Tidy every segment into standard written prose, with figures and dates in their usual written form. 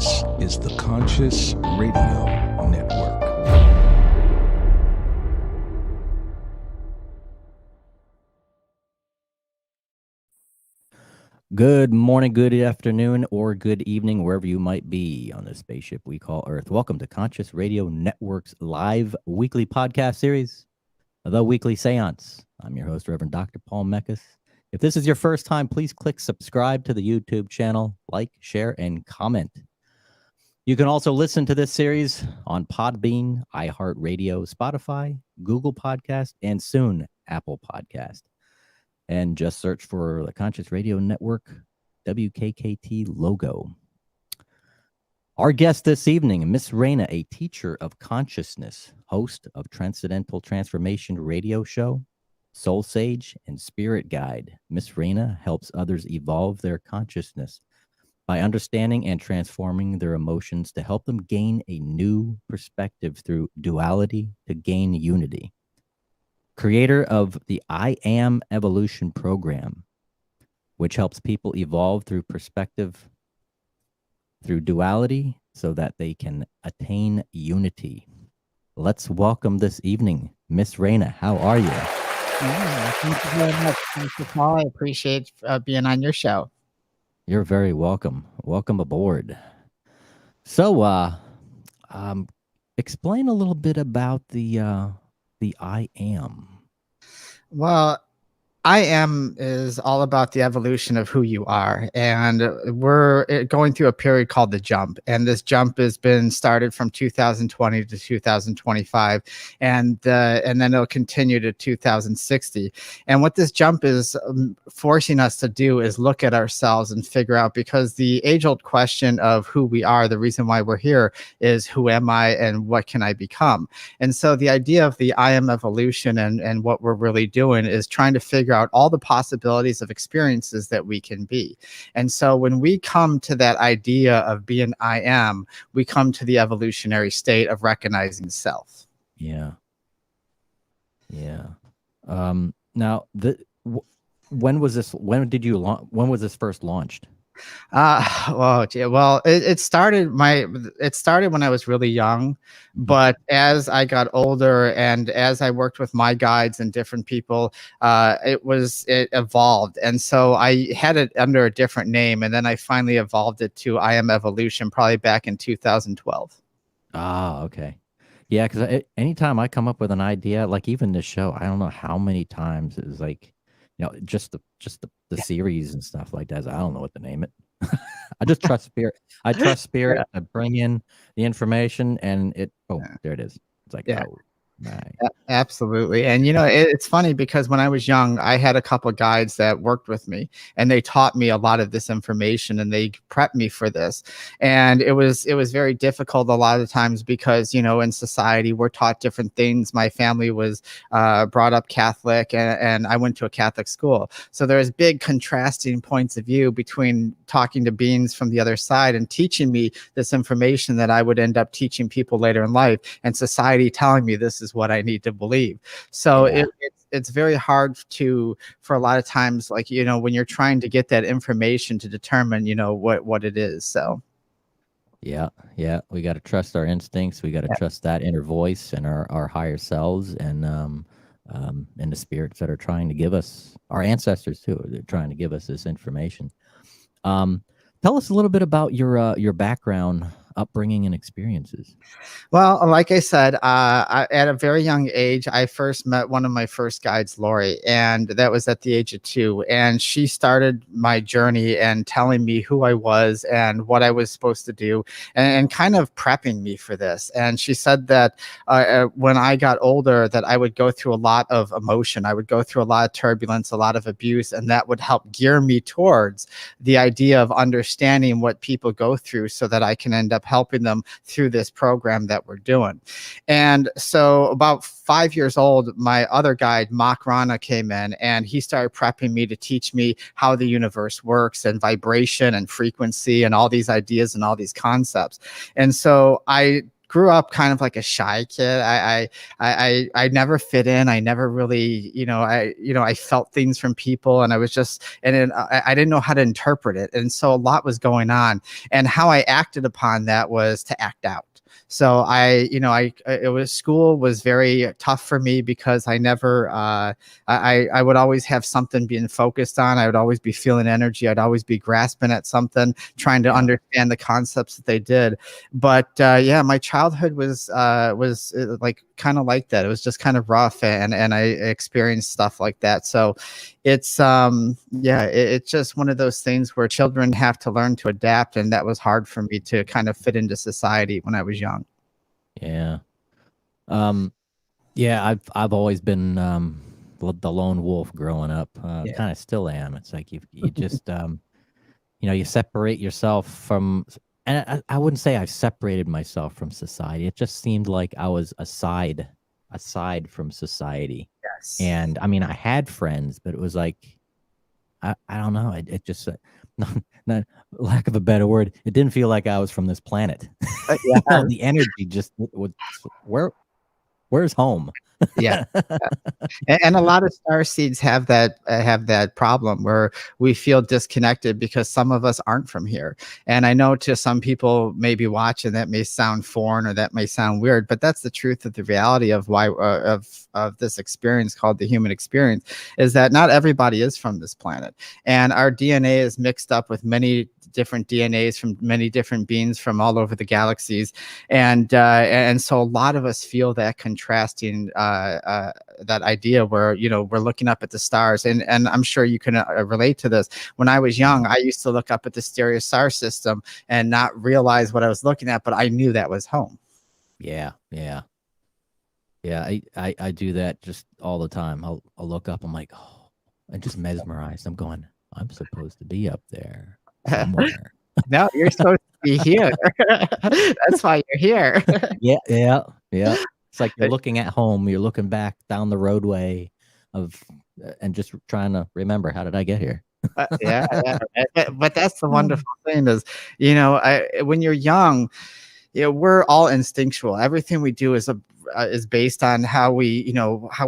This is the Conscious Radio Network. Good morning, good afternoon, or good evening, wherever you might be on this spaceship we call Earth. Welcome to Conscious Radio Network's live weekly podcast series, The Weekly Seance. I'm your host, Reverend Dr. Paul Meckes. If this is your first time, please click subscribe to the YouTube channel, like, share, and comment. You can also listen to this series on Podbean, iHeartRadio, Spotify, Google Podcast, and soon Apple Podcast. And just search for the Conscious Radio Network WKKT logo. Our guest this evening, Miss Raina, a teacher of consciousness, host of Transcendental Transformation Radio Show, Soul Sage, and Spirit Guide. Miss Raina helps others evolve their consciousness by understanding and transforming their emotions to help them gain a new perspective through duality to gain unity. Creator of the IAM Evolution program, which helps people evolve through perspective, through duality, so that they can attain unity. Let's welcome this evening, Miss Raina. How are you? Thank you very much. Thank you, Paul. I appreciate being on your show. You're very welcome. Welcome aboard. So, explain a little bit about the I Am. Well, I Am is all about the evolution of who you are. And we're going through a period called the jump. And this jump has been started from 2020 to 2025. And then it'll continue to 2060. And what this jump is forcing us to do is look at ourselves and figure out, because the age-old question of who we are, the reason why we're here, is who am I and what can I become? And so the idea of the I Am Evolution and what we're really doing is trying to figure out all the possibilities of experiences that we can be. And so when we come to that idea of being I Am, we come to the evolutionary state of recognizing self. Yeah. Now, when was this first launched? It started when I was really young, but as I got older and as I worked with my guides and different people, it evolved. And so I had it under a different name, and then I finally evolved it to I Am Evolution, probably back in 2012. Ah, okay. Yeah, because anytime I come up with an idea, like even this show, I don't know how many times it was like, just the series and stuff like that. I don't know what to name it. I just trust spirit. I trust spirit. I bring in the information, and there it is. It's like, oh, right. Absolutely. And it's funny because when I was young, I had a couple of guides that worked with me, and they taught me a lot of this information, and they prepped me for this. And it was very difficult a lot of times because, in society, we're taught different things. My family was brought up Catholic, and I went to a Catholic school. So there's big contrasting points of view between talking to beings from the other side and teaching me this information that I would end up teaching people later in life, and society telling me this is what I need to believe. So it's very hard for a lot of times, like, when you're trying to get that information to determine, what it is. So. Yeah. We got to trust our instincts. We got to trust that inner voice and our higher selves and the spirits that are trying to give us, our ancestors too. They're trying to give us this information. Tell us a little bit about your background, upbringing, and experiences. Well, like I said, at a very young age, I first met one of my first guides, Lori, and that was at the age of 2. And she started my journey and telling me who I was and what I was supposed to do, and kind of prepping me for this. And she said that when I got older, that I would go through a lot of emotion. I would go through a lot of turbulence, a lot of abuse, and that would help gear me towards the idea of understanding what people go through so that I can end up helping them through this program that we're doing. And so about 5 years old, my other guide, Raina, came in, and he started prepping me to teach me how the universe works and vibration and frequency and all these ideas and all these concepts. And so I grew up kind of like a shy kid. I never fit in. I never really, I felt things from people, and I was just, and then I didn't know how to interpret it. And so a lot was going on, and how I acted upon that was to act out. So school was very tough for me because I never, I would always have something being focused on. I would always be feeling energy. I'd always be grasping at something, trying to understand the concepts that they did. But my childhood was like kind of like that. It was just kind of rough, and I experienced stuff like that. So it's it's just one of those things where children have to learn to adapt, and that was hard for me to kind of fit into society when I was young. Yeah. I've always been the lone wolf growing up. Kind of still am. It's like you just you separate yourself from, and I wouldn't say I've separated myself from society. It just seemed like I was aside from society. Yes. And I mean, I had friends, but it was like, I don't know. It just, not lack of a better word, it didn't feel like I was from this planet. The energy just was, where's home? Yeah. And a lot of star seeds have that problem where we feel disconnected because some of us aren't from here. And I know to some people maybe watching that may sound foreign or that may sound weird, but that's the truth of the reality of why of this experience called the human experience, is that not everybody is from this planet, and our DNA is mixed up with many different DNAs from many different beings from all over the galaxies, and so a lot of us feel that contrasting that idea where we're looking up at the stars, and I'm sure you can relate to this. When I was young, I used to look up at the stereo star system and not realize what I was looking at, but I knew that was home. Yeah. I do that just all the time. I'll look up, I'm like, oh, I'm just mesmerized. I'm going, I'm supposed to be up there somewhere. No, you're supposed to be here. That's why you're here. Yeah. It's like you're looking at home. You're looking back down the roadway and just trying to remember, how did I get here? Yeah. But that's the wonderful thing is, when you're young, we're all instinctual. Everything we do is based on how we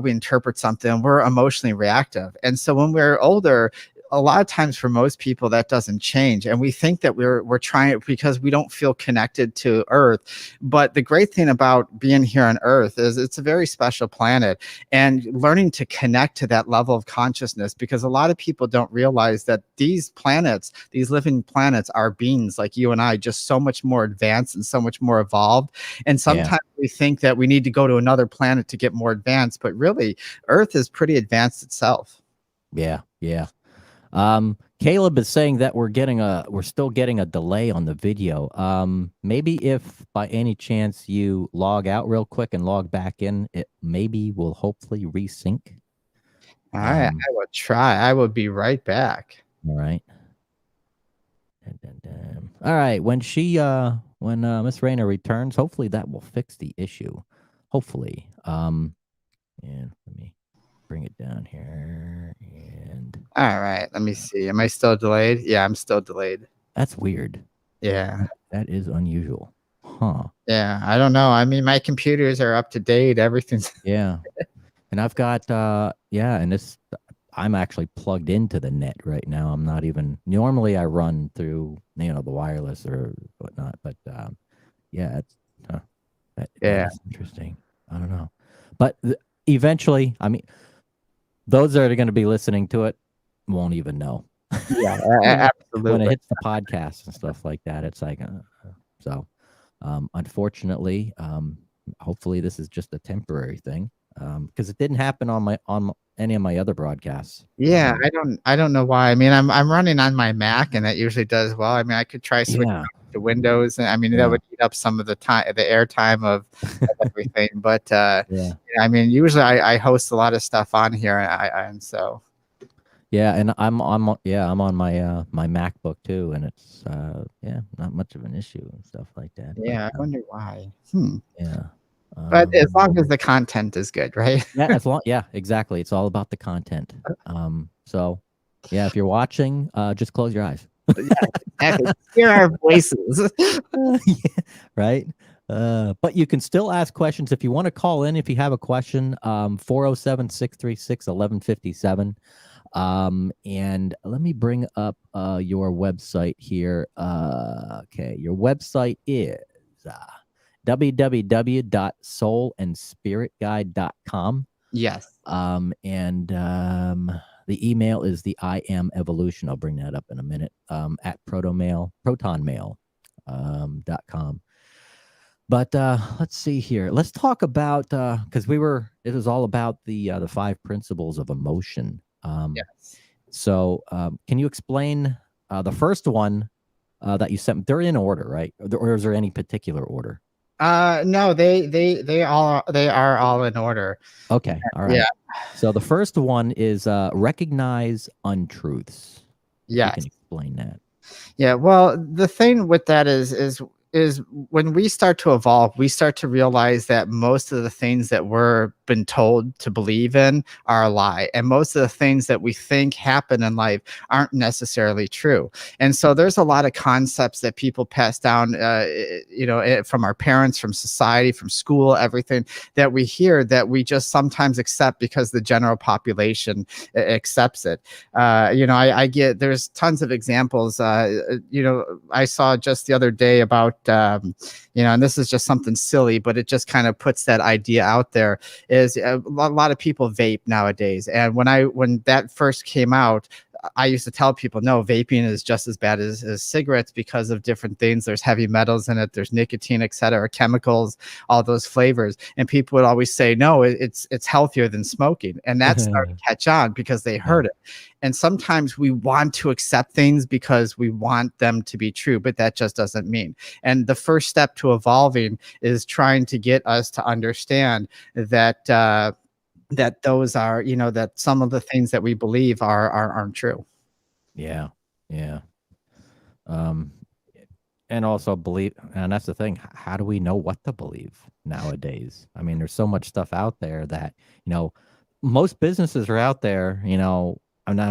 interpret something. We're emotionally reactive. And so when we're older, a lot of times for most people that doesn't change, and we think that we're trying because we don't feel connected to Earth. But the great thing about being here on Earth is it's a very special planet, and learning to connect to that level of consciousness, because a lot of people don't realize that these planets, these living planets, are beings like you and I, just so much more advanced and so much more evolved. And sometimes we think that we need to go to another planet to get more advanced, but really Earth is pretty advanced itself. Yeah. Caleb is saying that we're still getting a delay on the video. Maybe if by any chance you log out real quick and log back in, it maybe will hopefully resync. All right, I will try. I will be right back. All right. All right. When Miss Raina returns, hopefully that will fix the issue. Hopefully. And let me bring it down here. And all right, let me see. Am I still delayed? Yeah, I'm still delayed. That's weird. Yeah. That is unusual. Huh. Yeah, I don't know. I mean, my computers are up to date. Everything's yeah. And I've got and I'm actually plugged into the net right now. I'm not even, normally I run through the wireless or whatnot, but it's that's interesting. I don't know. But eventually, I mean, those that are going to be listening to it won't even know. Yeah, absolutely. When it hits the podcast and stuff like that, it's like, unfortunately, hopefully this is just a temporary thing, because it didn't happen on any of my other broadcasts. Yeah, I don't know why. I mean, I'm running on my Mac, and that usually does well. I mean, I could try switching to Windows, and I mean that would eat up some of the time, the airtime of everything. But I mean, usually I host a lot of stuff on here, and so. Yeah, and I'm on my my MacBook too, and it's not much of an issue and stuff like that. Yeah, I wonder why. Yeah. But as long as the content is good, right? Yeah, exactly. It's all about the content. So yeah, if you're watching, just close your eyes. Yeah, exactly. Hear our voices. Right. But you can still ask questions if you want to call in. If you have a question, 407-636-1157. And let me bring up your website here. Okay, your website is www.soulandspiritguide.com. Yes. The email is the IAM Evolution. I'll bring that up in a minute. At protonmail.com. But let's see here. Let's talk about because it was all about the 5 principles of emotion. Yes. So can you explain the first one that you sent? They're in order, right? Or is there any particular order? No, they are all in order. Okay, all right. Yeah. So the first one is recognize untruths. Yes. You can explain that. Yeah. Well, the thing with that is when we start to evolve, we start to realize that most of the things that we're been told to believe in are a lie. And most of the things that we think happen in life aren't necessarily true. And so there's a lot of concepts that people pass down, from our parents, from society, from school, everything that we hear that we just sometimes accept because the general population accepts it. I get, there's tons of examples. I saw just the other day about, and this is just something silly, but it just kind of puts that idea out there. Is a lot of people vape nowadays, and when that first came out, I used to tell people, no, vaping is just as bad as cigarettes because of different things. There's heavy metals in it, there's nicotine, etc., chemicals, all those flavors. And people would always say, no, it's healthier than smoking. And that started to catch on because they heard it. And sometimes we want to accept things because we want them to be true, but that just doesn't mean. And the first step to evolving is trying to get us to understand that that those are, that some of the things that we believe aren't true. Yeah. And also believe, and that's the thing. How do we know what to believe nowadays? I mean, there's so much stuff out there that, most businesses are out there, I'm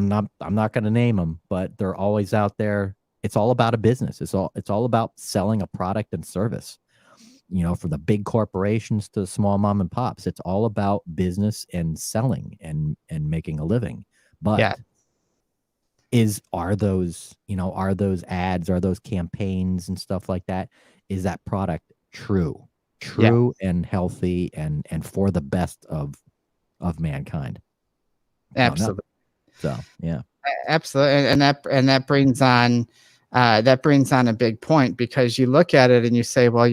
not going to name them, but they're always out there. It's all about a business. It's all about selling a product and service. From the big corporations to the small mom and pops, it's all about business and selling and making a living. But yeah. Are those ads, are those campaigns and stuff like that? Is that product true and healthy and for the best of mankind? Absolutely. So yeah, absolutely. And that brings on a big point, because you look at it and you say, well,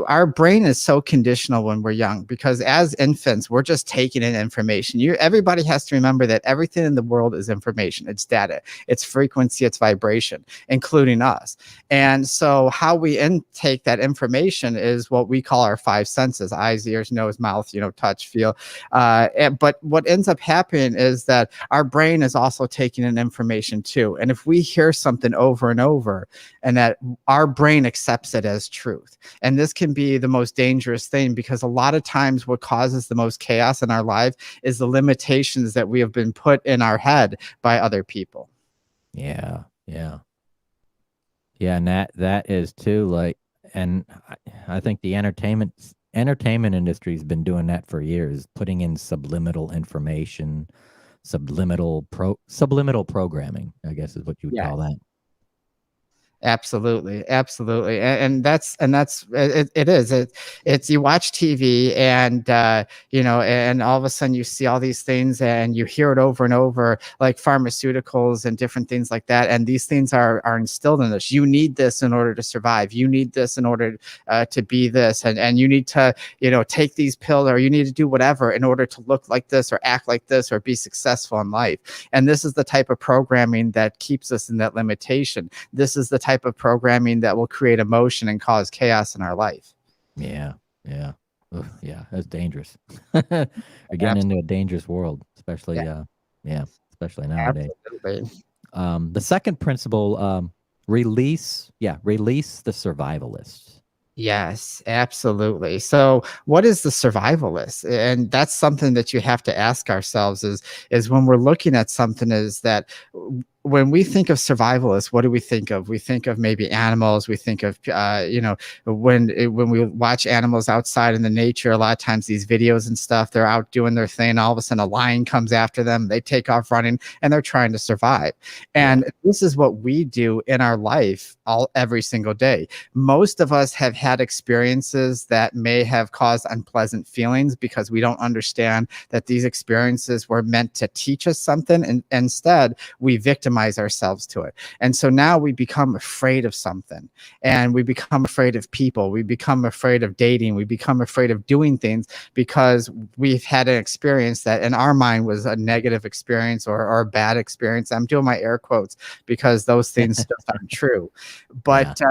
our brain is so conditional when we're young, because as infants, we're just taking in information. Everybody has to remember that everything in the world is information. It's data, it's frequency, it's vibration, including us. And so how we intake that information is what we call our 5 senses: eyes, ears, nose, mouth, touch, feel. But what ends up happening is that our brain is also taking in information too. And if we hear something over and over, and that our brain accepts it as truth, and this can be the most dangerous thing, because a lot of times what causes the most chaos in our life is the limitations that we have been put in our head by other people. Yeah. And that is too, like, and I think the entertainment industry has been doing that for years, putting in subliminal information. Subliminal programming, I guess, is what you would call that. Absolutely. And that's it is. It's you watch TV and and all of a sudden you see all these things and you hear it over and over, like pharmaceuticals and different things like that. And these things are instilled in us. You need this in order to survive. You need this in order to be this, and you need to, take these pills, or you need to do whatever in order to look like this or act like this or be successful in life. And this is the type of programming that keeps us in that limitation. This is the type of programming that will create emotion and cause chaos in our life. Yeah. That's dangerous. We're getting into a dangerous world, especially especially nowadays. Absolutely. The second principle, release the survivalist. Yes, absolutely. So what is the survivalist? And that's something that you have to ask ourselves is when we're looking at something, is that when we think of survivalists, what do we think of? We think of maybe animals. We think of, when we watch animals outside in the nature, a lot of times these videos and stuff, they're out doing their thing. All of a sudden a lion comes after them. They take off running and they're trying to survive. And this is what we do in our life every single day. Most of us have had experiences that may have caused unpleasant feelings because we don't understand that these experiences were meant to teach us something. And instead, we victimize ourselves to it. And so now we become afraid of something, and we become afraid of people. We become afraid of dating. We become afraid of doing things because we've had an experience that in our mind was a negative experience or a bad experience. I'm doing my air quotes because those things just aren't true. But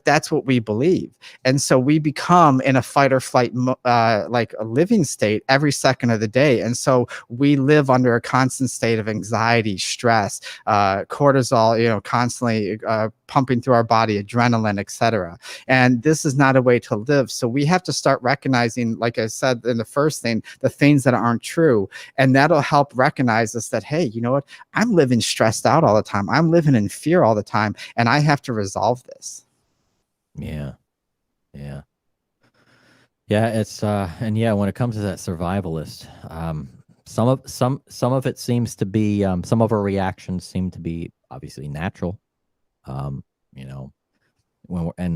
that's what we believe. And so we become in a fight or flight, like a living state every second of the day. And so we live under a constant state of anxiety, stress, cortisol, constantly pumping through our body, adrenaline, etc. And this is not a way to live. So we have to start recognizing, like I said in the first thing, the things that aren't true. And that'll help recognize us that, hey, you know what? I'm living stressed out all the time. I'm living in fear all the time. And I have to resolve this. Yeah. It's and when it comes to that survivalist, some of it seems to be some of our reactions seem to be obviously natural. And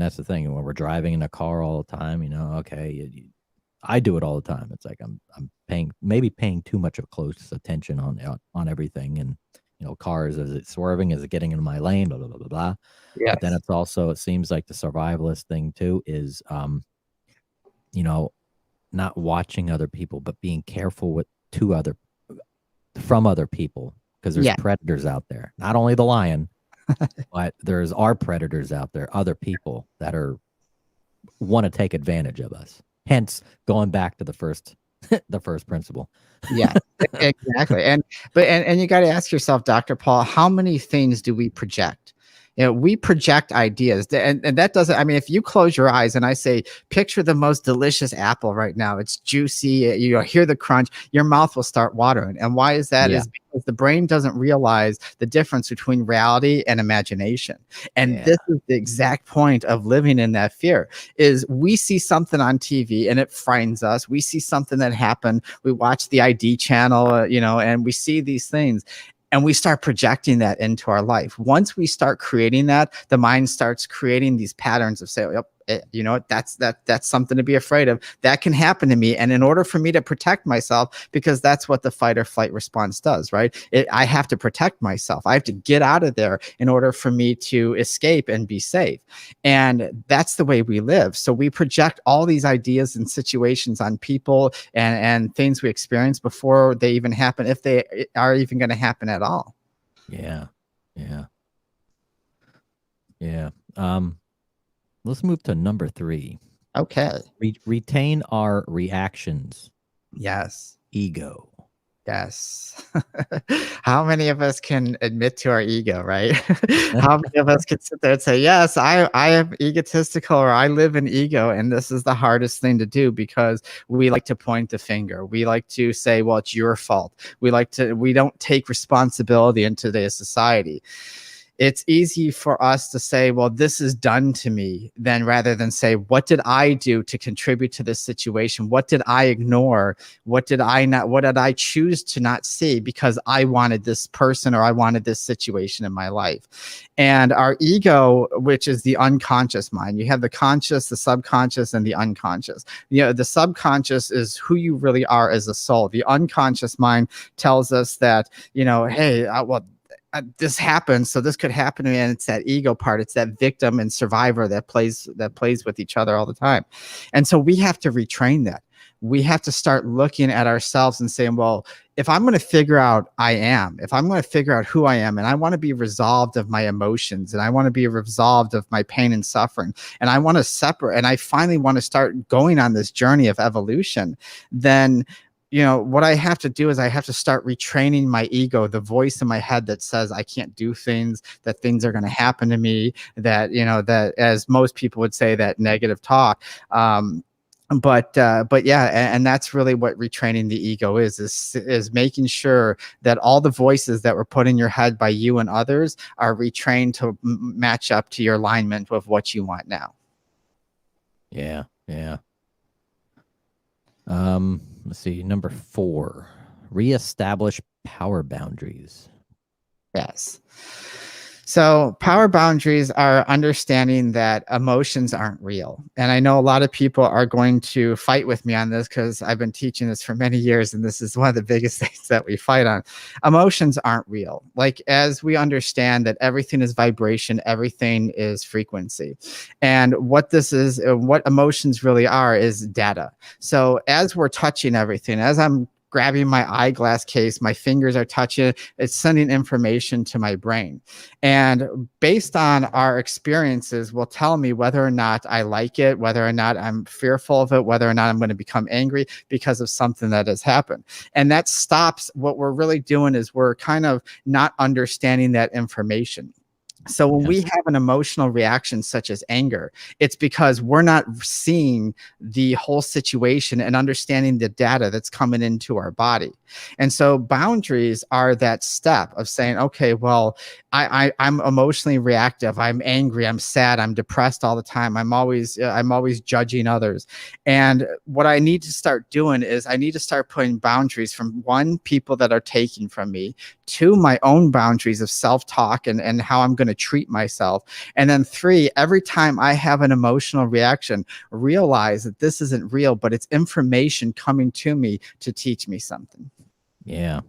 that's the thing, when we're driving in a car all the time, I do it all the time. It's like I'm paying too much of close attention on everything, and cars, is it swerving, is it getting in my lane, blah blah blah blah blah. Yes. But then it's also, it seems like the survivalist thing too is not watching other people, but being careful from other people, because there's predators out there. Not only the lion, but there's our predators out there, other people that want to take advantage of us. Hence, going back to the first principle. Yeah, exactly. And you got to ask yourself, Dr. Paul, how many things do we project? We project ideas, and that doesn't, I mean, if you close your eyes and I say, picture the most delicious apple right now, it's juicy, hear the crunch, your mouth will start watering. And why is that? Is because the brain doesn't realize the difference between reality and imagination. And this is the exact point of living in that fear, is we see something on TV and it frightens us. We see something that happened. We watch the ID channel, and we see these things. And we start projecting that into our life. Once we start creating that, the mind starts creating these patterns of saying, yep, that's something to be afraid of. That can happen to me. And in order for me to protect myself, because that's what the fight or flight response does, right? I have to protect myself. I have to get out of there in order for me to escape and be safe. And that's the way we live. So we project all these ideas and situations on people and things we experience before they even happen, if they are even going to happen at all. Yeah. Let's move to number 3. Okay. Retain our reactions. Yes. Ego. Yes. How many of us can admit to our ego, right? How many of us can sit there and say, yes, I am egotistical, or I live in ego. And this is the hardest thing to do, because we like to point the finger. We like to say, well, it's your fault. We don't take responsibility in today's society. It's easy for us to say, well, this is done to me, rather than say, what did I do to contribute to this situation? What did I ignore? What did I choose to not see because I wanted this person or I wanted this situation in my life? And our ego, which is the unconscious mind, you have the conscious, the subconscious, and the unconscious. The subconscious is who you really are as a soul. The unconscious mind tells us that, hey, this happens, so this could happen to me. And it's that ego part. It's that victim and survivor that plays with each other all the time. And so we have to retrain that. We have to start looking at ourselves and saying, well, if I'm going to figure out if I'm going to figure out who I am, and I want to be resolved of my emotions, and I want to be resolved of my pain and suffering, and I want to separate, and I finally want to start going on this journey of evolution, then what I have to do is I have to start retraining my ego, the voice in my head that says I can't do things, that things are going to happen to me, that, that, as most people would say, that negative talk. but yeah, and that's really what retraining the ego is making sure that all the voices that were put in your head by you and others are retrained to match up to your alignment with what you want now. Yeah. Let's see, number 4, reestablish power boundaries. Yes. So power boundaries are understanding that emotions aren't real. And I know a lot of people are going to fight with me on this because I've been teaching this for many years, and this is one of the biggest things that we fight on. Emotions aren't real. Like, as we understand that everything is vibration, everything is frequency. And what this is, what emotions really are, is data. So as we're touching everything, as I'm grabbing my eyeglass case, my fingers are touching it, it's sending information to my brain. And based on our experiences will tell me whether or not I like it, whether or not I'm fearful of it, whether or not I'm going to become angry because of something that has happened. And that stops. What we're really doing is we're kind of not understanding that information. So when we have an emotional reaction such as anger, it's because we're not seeing the whole situation and understanding the data that's coming into our body. And so boundaries are that step of saying, okay, well, I'm emotionally reactive. I'm angry. I'm sad. I'm depressed all the time. I'm always judging others. And what I need to start doing is I need to start putting boundaries from, 1, people that are taking from me, 2, my own boundaries of self-talk and how I'm going to treat myself. And then 3, every time I have an emotional reaction, realize that this isn't real, but it's information coming to me to teach me something. Yeah.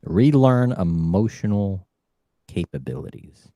Relearn emotional capabilities.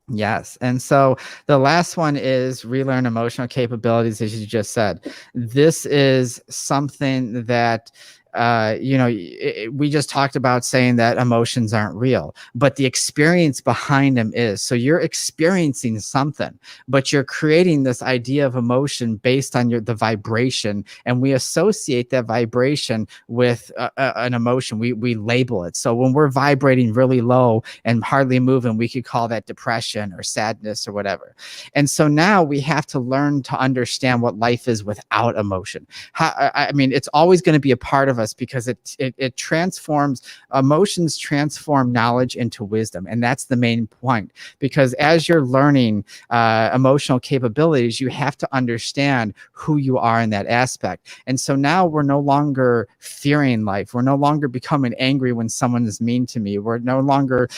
Yes. And so the last one is relearn emotional capabilities, as you just said. This is something that we just talked about, saying that emotions aren't real, but the experience behind them is. So you're experiencing something, but you're creating this idea of emotion based on the vibration, and we associate that vibration with an emotion. We label it. So when we're vibrating really low and hardly moving, we could call that depression or sadness or whatever. And so now we have to learn to understand what life is without emotion. I mean, it's always going to be a part of us, because it transforms. Emotions transform knowledge into wisdom, and that's the main point. Because as you're learning emotional capabilities, you have to understand who you are in that aspect. And so now we're no longer fearing life. We're no longer becoming angry when someone is mean to me. We're no longer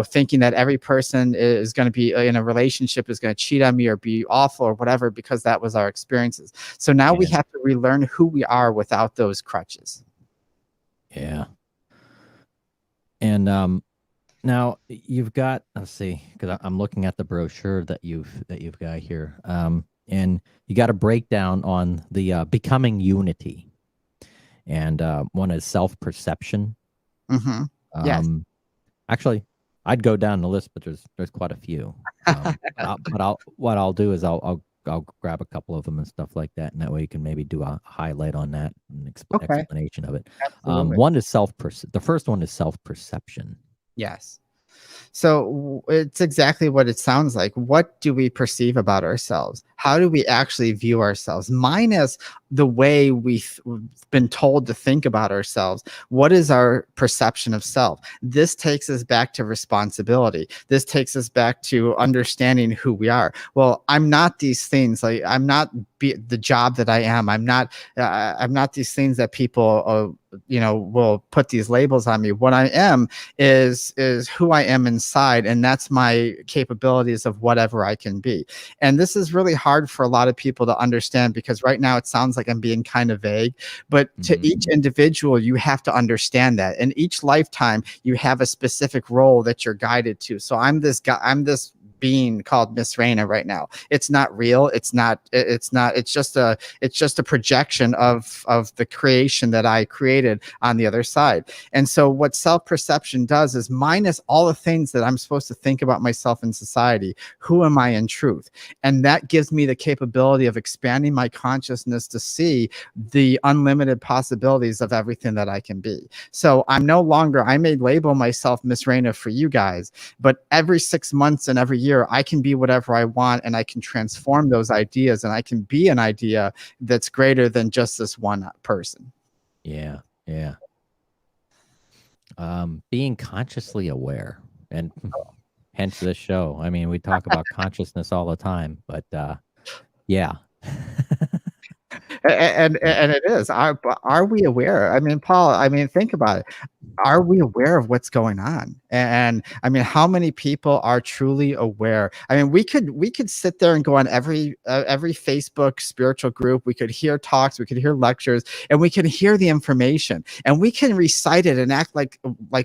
thinking that every person is going to be in a relationship is going to cheat on me or be awful or whatever, because that was our experiences. So now we have to relearn who we are without those crutches. Yeah. And now you've got, let's see, because I'm looking at the brochure that you've got here, and you got a breakdown on the becoming unity, and one is self-perception. Mm-hmm. Yes. Actually, I'd go down the list, but there's quite a few. What I'll do is I'll grab a couple of them and stuff like that, and that way you can maybe do a highlight on that and explanation of it. One is the first one is self-perception. Yes. So it's exactly what it sounds like. What do we perceive about ourselves? How do we actually view ourselves? Minus the way we've been told to think about ourselves. What is our perception of self? This takes us back to responsibility. This takes us back to understanding who we are. Well, I'm not these things. Like, I'm not the job that I am. I'm not these things that people will put these labels on me. What I am is who I am inside, and that's my capabilities of whatever I can be. And this is really hard for a lot of people to understand, because right now it sounds like I'm being kind of vague, but to each individual, you have to understand that. In each lifetime, you have a specific role that you're guided to. So I'm this guy, I'm this being called Miss Raina right now. It's not real. It's just a projection of the creation that I created on the other side. And so what self-perception does is minus all the things that I'm supposed to think about myself in society. Who am I in truth? And that gives me the capability of expanding my consciousness to see the unlimited possibilities of everything that I can be. So I may label myself Miss Raina for you guys, but every 6 months and every year here, I can be whatever I want, and I can transform those ideas, and I can be an idea that's greater than just this one person. Yeah. Yeah. Being consciously aware, and hence this show. I mean, we talk about consciousness all the time, but yeah. And it is. Are we aware? I mean, Paul, I mean, think about it. Are we aware of what's going on? And I mean, how many people are truly aware? I mean, we could sit there and go on every Facebook spiritual group. We could hear talks, we could hear lectures, and we can hear the information, and we can recite it and act like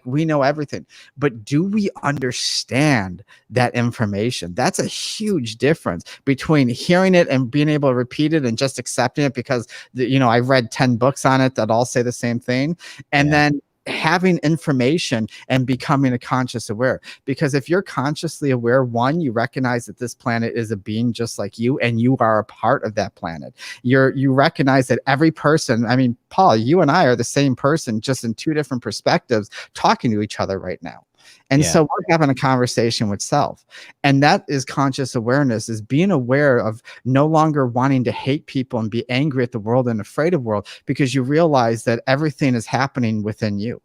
we know everything. But do we understand that information? That's a huge difference between hearing it and being able to repeat it and just accepting it because I read 10 books on it that all say the same thing, and then having information and becoming a conscious aware. Because if you're consciously aware, one, you recognize that this planet is a being just like you, and you are a part of that planet. You recognize that every person, I mean, Paul, you and I are the same person, just in two different perspectives, talking to each other right now. And so we're having a conversation with self. And that is conscious awareness, is being aware of no longer wanting to hate people and be angry at the world and afraid of the world, because you realize that everything is happening within you.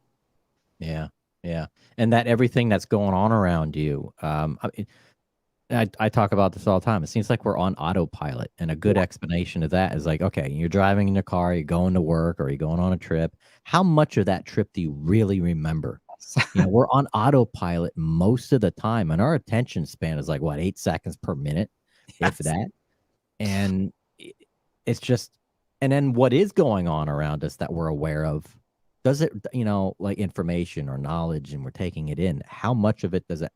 Yeah. Yeah. And that everything that's going on around you, I talk about this all the time. It seems like we're on autopilot. And a good explanation of that is like, okay, you're driving in your car, you're going to work, or you're going on a trip. How much of that trip do you really remember? We're on autopilot most of the time, and our attention span is like 8 seconds per minute, if that. And it's just, and then what is going on around us that we're aware of? Does it, like information or knowledge, and we're taking it in? How much of it does it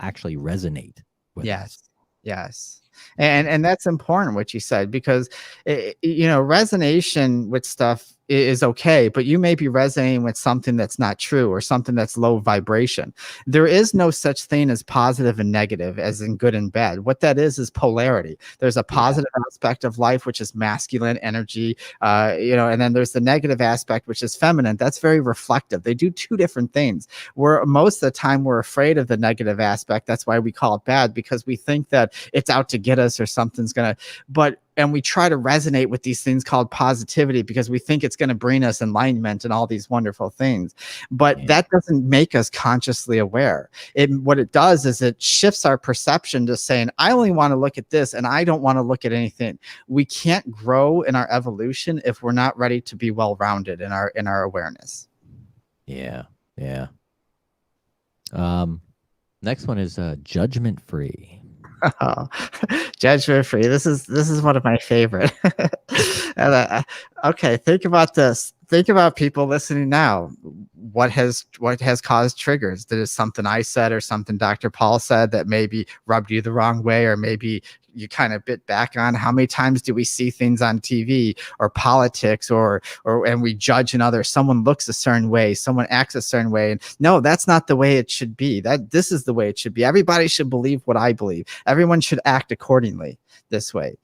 actually resonate with us? Yes. And that's important what you said, because resonation with stuff is okay, but you may be resonating with something that's not true, or something that's low vibration. There is no such thing as positive and negative, as in good and bad. What that is polarity. There's a positive aspect of life, which is masculine energy, and then there's the negative aspect, which is feminine. That's very reflective. They do two different things. Most of the time we're afraid of the negative aspect. That's why we call it bad, because we think that it's out to get us, or something's and we try to resonate with these things called positivity, because we think it's going to bring us enlightenment and all these wonderful things. But that doesn't make us consciously aware. What it does is it shifts our perception to saying, I only want to look at this, and I don't want to look at anything. We can't grow in our evolution if we're not ready to be well-rounded in our awareness. Yeah. Yeah. Next one is judgment free. Oh, judgment free. This is one of my favorite. And, okay, think about this. Think about people listening now. What has caused triggers? Did it something I said or something Dr. Paul said that maybe rubbed you the wrong way, or maybe you kind of bit back on? How many times do we see things on TV or politics and we judge another? Someone looks a certain way, someone acts a certain way, and no, that's not the way it should be. This is the way it should be. Everybody should believe what I believe. Everyone should act accordingly this way.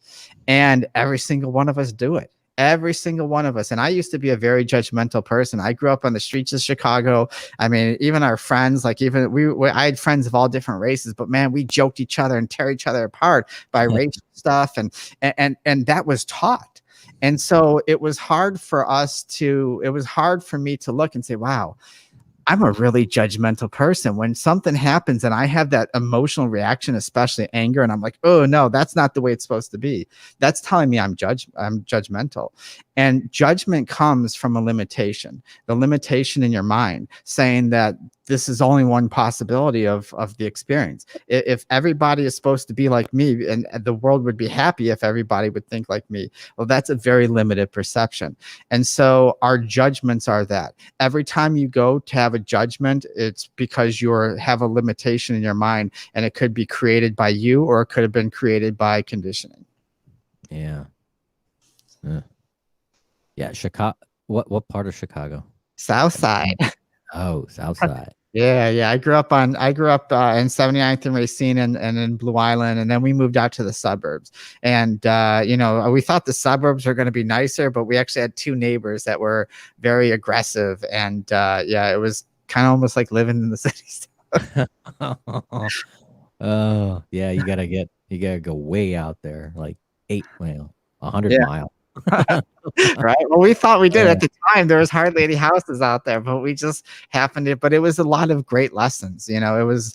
And every single one of us do it. Every single one of us. And I used to be a very judgmental person. I grew up on the streets of Chicago. I mean, even our friends, like I had friends of all different races, but man, we joked each other and tear each other apart by racial stuff. And that was taught. And so it was hard for me to look and say, wow, I'm a really judgmental person. When something happens and I have that emotional reaction, especially anger, and I'm like, oh no, that's not the way it's supposed to be. That's telling me I'm judgmental. And judgment comes from a limitation, the limitation in your mind, saying that this is only one possibility of the experience. If everybody is supposed to be like me, and the world would be happy if everybody would think like me, well, that's a very limited perception. And so our judgments are that. Every time you go to have a judgment, it's because you have a limitation in your mind, and it could be created by you, or it could have been created by conditioning. Yeah. Yeah, Chicago. What part of Chicago? South Side. Oh, South Side. Yeah. I grew up in 79th and Racine, and in Blue Island, and then we moved out to the suburbs. And we thought the suburbs were going to be nicer, but we actually had two neighbors that were very aggressive, and it was kind of almost like living in the city. Oh, yeah, you gotta go way out there, like 100 Yeah. mile. Right. Well, we thought we did Yeah. at the time. There was hardly any houses out there, but we just happened to. But it was a lot of great lessons. You know, it was.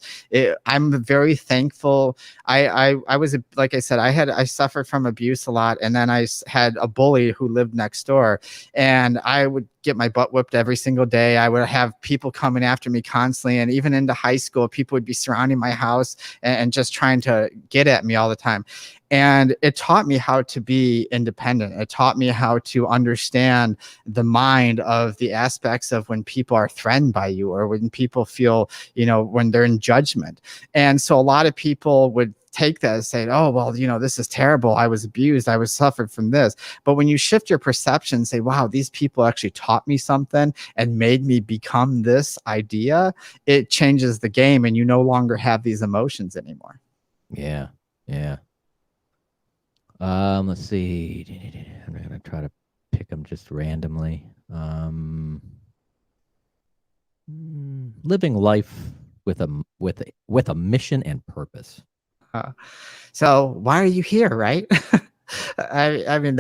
I'm very thankful. I was like I said, I suffered from abuse a lot, and then had a bully who lived next door, and I would get my butt whipped every single day. I would have people coming after me constantly, and even into high school, people would be surrounding my house and just trying to get at me all the time. And it taught me how to be independent. It taught me how to understand the mind of the aspects of when people are threatened by you, or when people feel, when they're in judgment. And so a lot of people would take that and say, oh, well, this is terrible. I was abused. I was suffered from this. But when you shift your perception and say, wow, these people actually taught me something and made me become this idea, it changes the game, and you no longer have these emotions anymore. Yeah. Yeah. Let's see. I'm gonna try to pick them just randomly. Living life with a mission and purpose. So why are you here, right? I mean,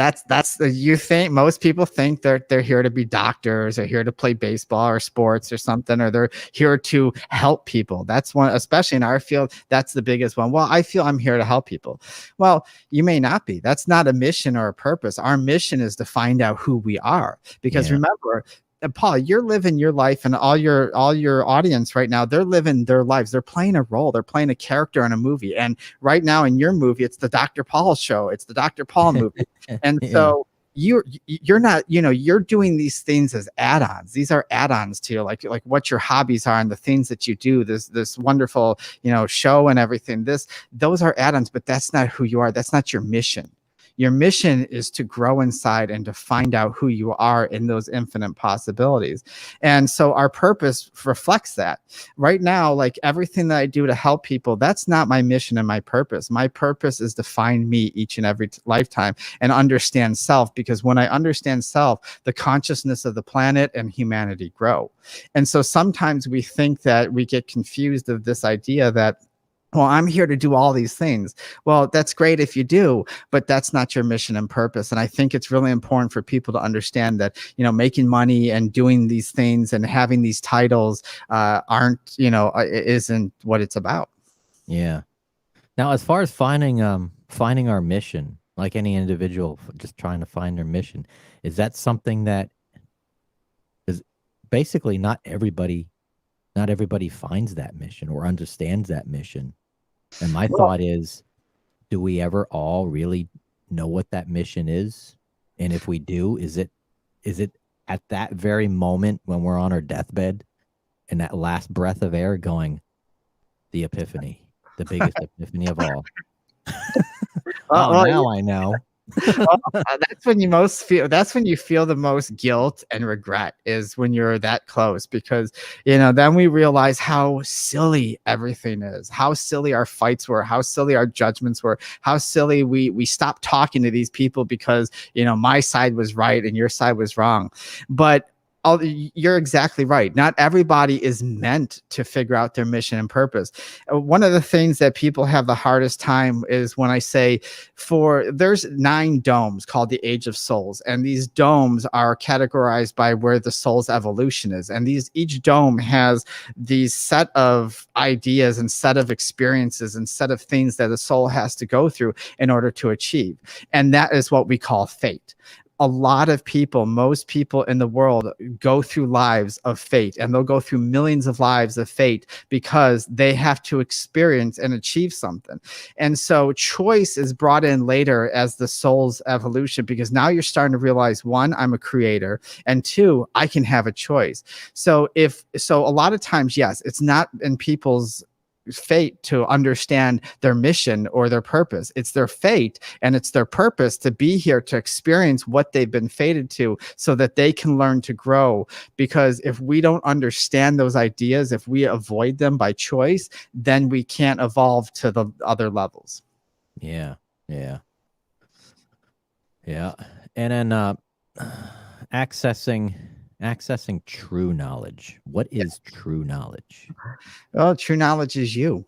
you think most people think they're here to be doctors, or here to play baseball or sports or something, or they're here to help people. That's one, especially in our field, that's the biggest one. Well, I feel I'm here to help people. Well, you may not be. That's not a mission or a purpose. Our mission is to find out who we are. Because remember, Paul, you're living your life, and all your audience right now, they're living their lives. They're playing a role. They're playing a character in a movie. And right now in your movie, it's the Dr. Paul show. It's the Dr. Paul movie. And so you're not, you're doing these things as add-ons. These are add-ons to you, like what your hobbies are and the things that you do, this wonderful, show and everything. Those are add-ons, but that's not who you are. That's not your mission. Your mission is to grow inside and to find out who you are in those infinite possibilities. And so our purpose reflects that. Right now, like everything that I do to help people, that's not my mission and my purpose. My purpose is to find me each and every lifetime and understand self, because when I understand self, the consciousness of the planet and humanity grow. And so sometimes we think that we get confused of this idea that, well, I'm here to do all these things. Well, that's great if you do, but that's not your mission and purpose. And I think it's really important for people to understand that, making money and doing these things and having these titles isn't what it's about. Yeah. Now, as far as finding our mission, like any individual just trying to find their mission, is that something that is basically not everybody finds that mission or understands that mission? And my thought is, do we ever all really know what that mission is? And if we do, is it at that very moment when we're on our deathbed and that last breath of air going, the epiphany, the biggest epiphany of all? Now I know. That's when you feel the most guilt and regret, is when you're that close, because then we realize how silly everything is, how silly our fights were, how silly our judgments were, how silly we stopped talking to these people because my side was right and your side was wrong. But you're exactly right. Not everybody is meant to figure out their mission and purpose. One of the things that people have the hardest time is when I say, there's 9 domes called the Age of Souls, and these domes are categorized by where the soul's evolution is. And each dome has these set of ideas and set of experiences and set of things that a soul has to go through in order to achieve. And that is what we call fate. A lot of people, most people in the world, go through lives of fate, and they'll go through millions of lives of fate because they have to experience and achieve something. And so choice is brought in later as the soul's evolution, because now you're starting to realize, 1, I'm a creator, and 2, I can have a choice. So a lot of times, yes, it's not in people's fate to understand their mission or their purpose. It's their fate and it's their purpose to be here to experience what they've been fated to, so that they can learn to grow. Because if we don't understand those ideas, if we avoid them by choice, then we can't evolve to the other levels. Yeah. And then accessing true knowledge. What is true knowledge? Well, true knowledge is you.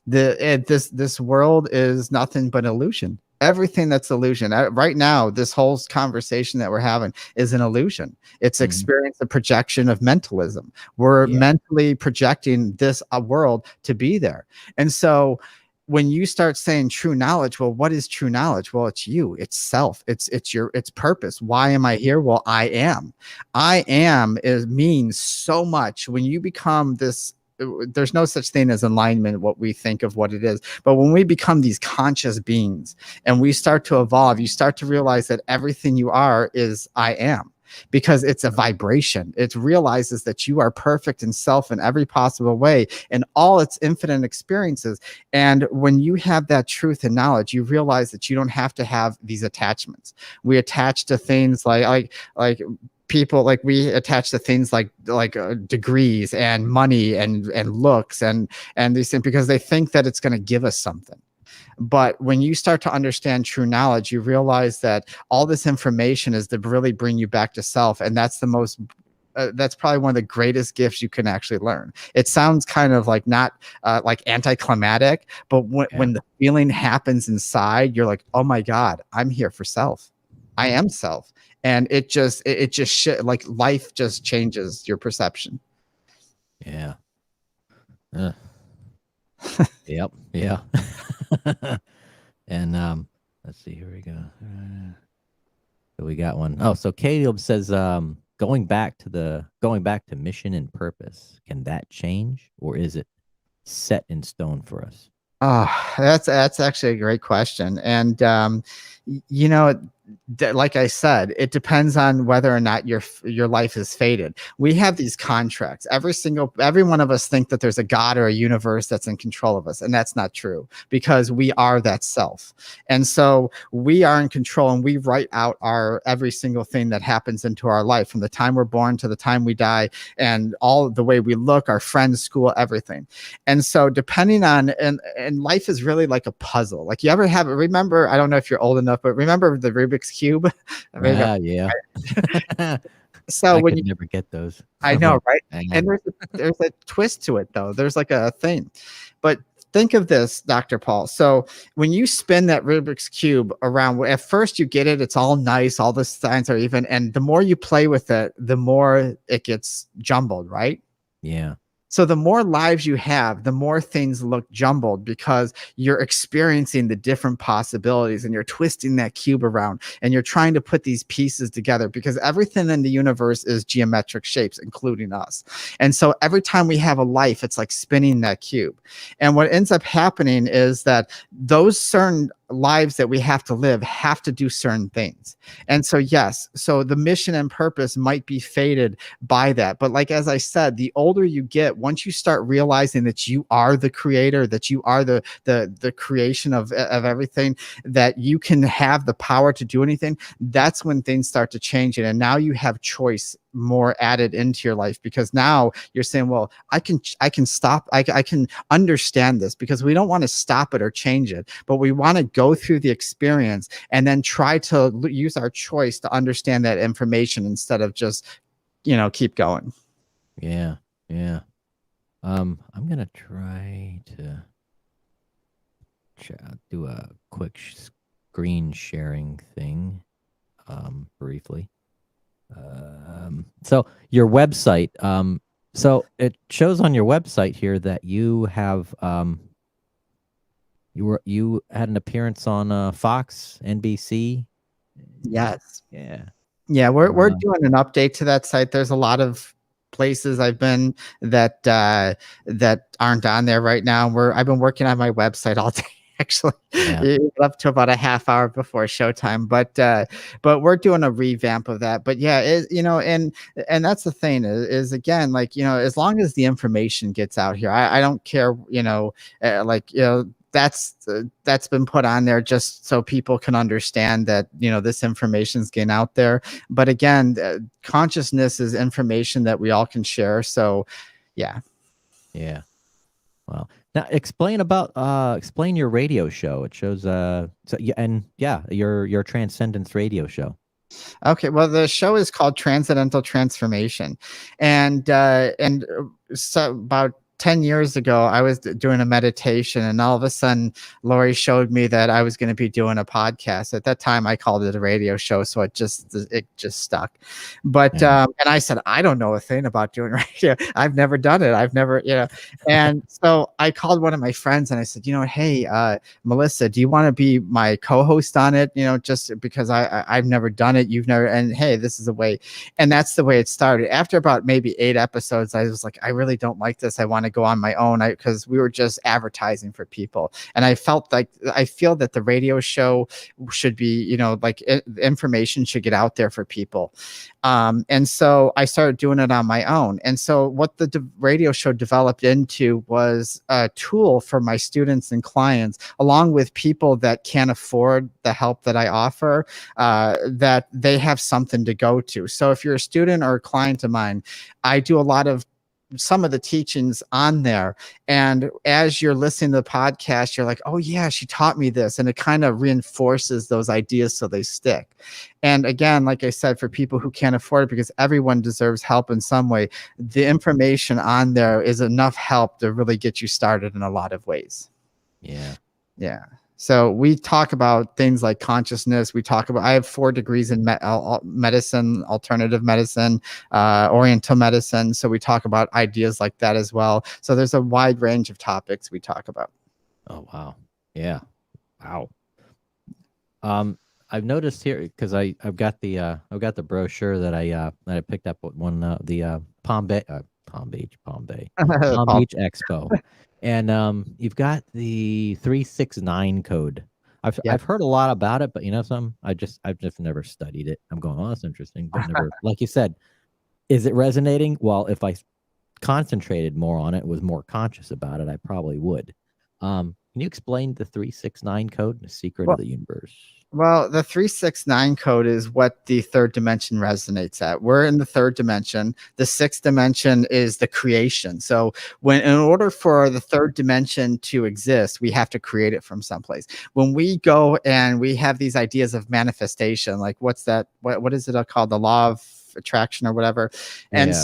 This world is nothing but illusion. Everything that's illusion. Right now, this whole conversation that we're having is an illusion. It's experience, a projection of mentalism. We're mentally projecting this world to be there. And so when you start saying true knowledge, well, what is true knowledge? Well, it's you, it's self, it's purpose. Why am I here? Well, I am. I am means so much. When you become this, there's no such thing as alignment, what we think of what it is. But when we become these conscious beings and we start to evolve, you start to realize that everything you are is I am, because it's a vibration. It realizes that you are perfect in self in every possible way in all its infinite experiences. And when you have that truth and knowledge, you realize that you don't have to have these attachments. We attach to things like people, like we attach to things like degrees and money and looks and these things, because they think that it's going to give us something. But when you start to understand true knowledge, you realize that all this information is to really bring you back to self. And that's the most that's probably one of the greatest gifts you can actually learn. It sounds kind of like not like anticlimactic, but when the feeling happens inside, you're like, oh my God, I'm here for self. I am self. And it just like life just changes your perception. Yeah. Yep. Yeah. And let's see, here we go. So we got one. Oh, so Caleb says going back to mission and purpose, can that change, or is it set in stone for us? Oh, that's actually a great question. And like I said, it depends on whether or not your life is fated. We have these contracts. Every one of us think that there's a God or a universe that's in control of us, and that's not true, because we are that self. And so we are in control, and we write out every single thing that happens into our life, from the time we're born to the time we die, and all the way we look, our friends, school, everything. And so depending on and life is really like a puzzle. Like, you ever remember, I don't know if you're old enough, but remember the Rubik's Cube? Yeah. So I when could you never get those. I know, right? And there's a twist to it, though. There's like a thing. But think of this, Dr. Paul. So when you spin that Rubik's Cube around, at first you get it, it's all nice, all the signs are even. And the more you play with it, the more it gets jumbled, right? Yeah. So the more lives you have, the more things look jumbled, because you're experiencing the different possibilities, and you're twisting that cube around, and you're trying to put these pieces together, because everything in the universe is geometric shapes, including us. And so every time we have a life, it's like spinning that cube. And what ends up happening is that those certain lives that we have to live have to do certain things. And so, yes, so the mission and purpose might be fated by that. But like, as I said, the older you get, once you start realizing that you are the creator, that you are the creation of everything, that you can have the power to do anything, that's when things start to change. And now you have choice more added into your life, because now you're saying, well, I can stop, I can understand this, because we don't want to stop it or change it, but we want to go through the experience and then try to use our choice to understand that information, instead of just keep going. Yeah. I'm gonna try to do a quick screen sharing thing briefly. So your website, so it shows on your website here that you have you had an appearance on Fox, NBC. Yes. Yeah, we're doing an update to that site. There's a lot of places I've been that aren't on there right now. I've been working on my website all day, actually. Up to about a half hour before showtime, but we're doing a revamp of that. But yeah, and that's the thing is again, like, as long as the information gets out here, I don't care, that's been put on there just so people can understand that this information is getting out there. But again, consciousness is information that we all can share. So yeah. Well, now explain your radio show. It shows your Transcendence radio show. Okay, well, the show is called Transcendental Transformation, and so about 10 years ago, I was doing a meditation, and all of a sudden, Lori showed me that I was going to be doing a podcast. At that time, I called it a radio show, so it just stuck. But and I said, I don't know a thing about doing radio. I've never done it. I've never, And so I called one of my friends, and I said, hey, Melissa, do you want to be my co-host on it? Just because I've never done it, you've never, and hey, this is the way. And that's the way it started. After about maybe 8 episodes, I was like, I really don't like this. I want to go on my own, because we were just advertising for people. And I feel that the radio show should be, information should get out there for people. And so I started doing it on my own. And so what the radio show developed into was a tool for my students and clients, along with people that can't afford the help that I offer, that they have something to go to. So if you're a student or a client of mine, I do a lot of some of the teachings on there. And as you're listening to the podcast, you're like, oh yeah, she taught me this. And it kind of reinforces those ideas so they stick. And again, like I said, for people who can't afford it, because everyone deserves help in some way, the information on there is enough help to really get you started in a lot of ways. Yeah. So we talk about things like consciousness. I have 4 degrees in medicine, alternative medicine, oriental medicine. So we talk about ideas like that as well. So there's a wide range of topics we talk about. Oh, wow. Yeah. Wow. I've noticed here, because I've got the brochure that I picked up with the Palm Beach Expo. And you've got the 369 code. I've heard a lot about it, but something, I've just never studied it. I'm going, oh, that's interesting, but never, like you said, is it resonating? Well, if I concentrated more on it, was more conscious about it, I probably would. Can you explain the 369 code, the secret of the universe? Well, the 369 code is what the 3rd dimension resonates at. We're in the 3rd dimension. The 6th dimension is the creation. So in order for the 3rd dimension to exist, we have to create it from someplace. When we go and we have these ideas of manifestation, like what's that? What is it called? The law of attraction or whatever. And